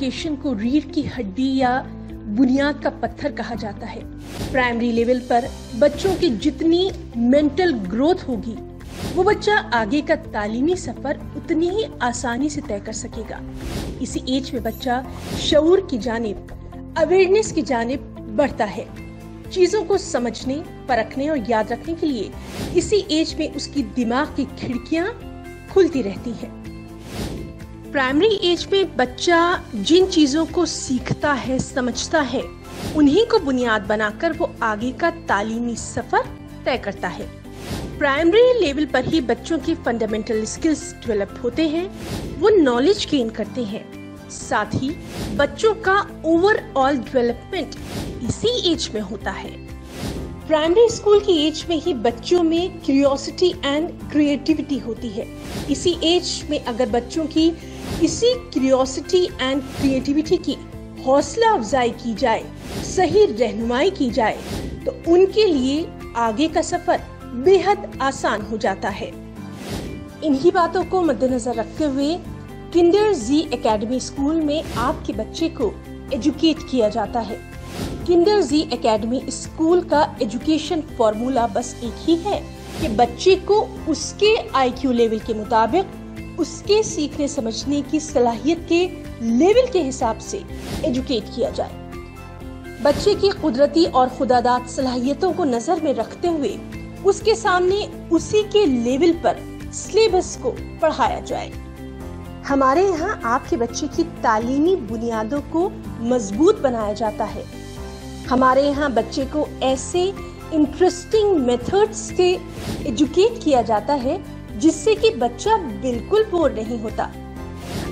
Education को रीढ़ की हड्डी या बुनियाद का पत्थर कहा जाता है। प्राइमरी लेवल पर बच्चों की जितनी मेंटल ग्रोथ होगी, वो बच्चा आगे का तालीमी सफर उतनी ही आसानी से तय कर सकेगा। इसी एज में बच्चा शऊर की जानिब, अवेयरनेस की जानिब बढ़ता है। चीजों को समझने, परखने और याद रखने के लिए इसी एज में उसकी दिमाग की खिड़कियां खुलती रहती हैं। प्राइमरी एज में बच्चा जिन चीजों को सीखता है, समझता है, उन्हीं को बुनियाद बनाकर वो आगे का तालीमी सफर तय करता है। प्राइमरी लेवल पर ही बच्चों की फंडामेंटल स्किल्स डेवलप होते हैं, वो नॉलेज गेन करते हैं। साथ ही बच्चों का ओवरऑल डेवलपमेंट इसी एज में होता है। प्राइमरी स्कूल की एज में ही बच्चों में क्यूरियोसिटी एंड क्रिएटिविटी होती है। इसी एज में अगर बच्चों की इसी क्यूरियोसिटी एंड क्रिएटिविटी की हौसला अफजाई की जाए, सही रहनुमाई की जाए, तो उनके लिए आगे का सफर बेहद आसान हो जाता है। इन्हीं बातों को मद्देनजर रखते हुए किंडर जी एकेडमी स्कूल में आपके बच्चे को एजुकेट किया जाता है। किंडर जी एकेडमी स्कूल का एजुकेशन फॉर्मूला बस एक ही है कि बच्चे को उसके IQ लेवल के मुताबिक, उसके सीखने समझने की सलाहियत के लेवल के हिसाब से एजुकेट किया जाए। बच्चे की कुदरती और खुदादाद सलाहियतों को नजर में रखते हुए उसके सामने उसी के लेवल पर सिलेबस को पढ़ाया जाए। हमारे यहाँ आपके बच्चे की तालीमी बुनियादों को मजबूत बनाया जाता है। हमारे यहाँ बच्चे को ऐसे इंटरेस्टिंग मेथड्स से एजुकेट किया जाता है जिससे कि बच्चा बिल्कुल बोर नहीं होता,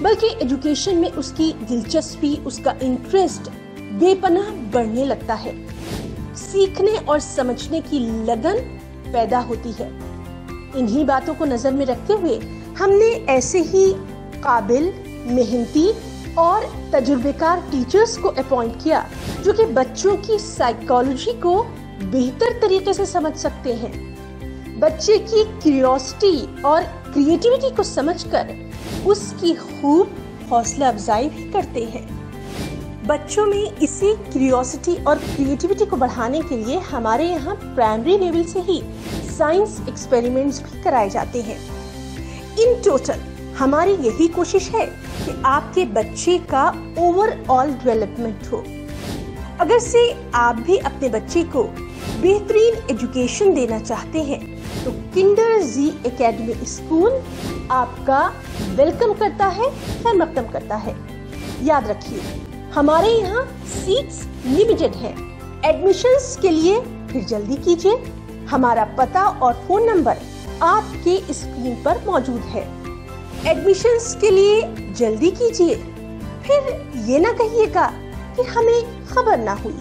बल्कि एजुकेशन में उसकी दिलचस्पी, उसका इंटरेस्ट बेपनाह बढ़ने लगता है। सीखने और समझने की लगन पैदा होती है। इन्हीं बातों को नजर में रखते हुए हमने ऐसे ही काबिल, मेहनती और तजुर्बेकार टीचर्स को अपॉइंट किया जो कि बच्चों की साइकोलॉजी को बेहतर तरीके से समझ सकते हैं, बच्चे की क्यूरियोसिटी और क्रिएटिविटी को समझकर उसकी खूब हौसला अफजाई भी करते हैं। बच्चों में इसी क्यूरियोसिटी और क्रिएटिविटी को बढ़ाने के लिए हमारे यहाँ प्राइमरी लेवल से ही साइंस एक्सपेरिमेंट्स भी कराए जाते हैं। इन टोटल हमारी यही कोशिश है कि आपके बच्चे का ओवरऑल डेवलपमेंट हो। अगर से आप भी अपने बच्चे को बेहतरीन एजुकेशन देना चाहते हैं तो किंडर जी एकेडमी स्कूल आपका वेलकम करता है, खैर मकदम करता है। याद रखिए, हमारे यहाँ सीट्स लिमिटेड हैं। एडमिशन्स के लिए फिर जल्दी कीजिए। हमारा पता और फोन नंबर आपके स्क्रीन पर मौजूद है। एडमिशन्स के लिए जल्दी कीजिए, फिर ये ना कहिएगा कि हमें खबर ना हुई।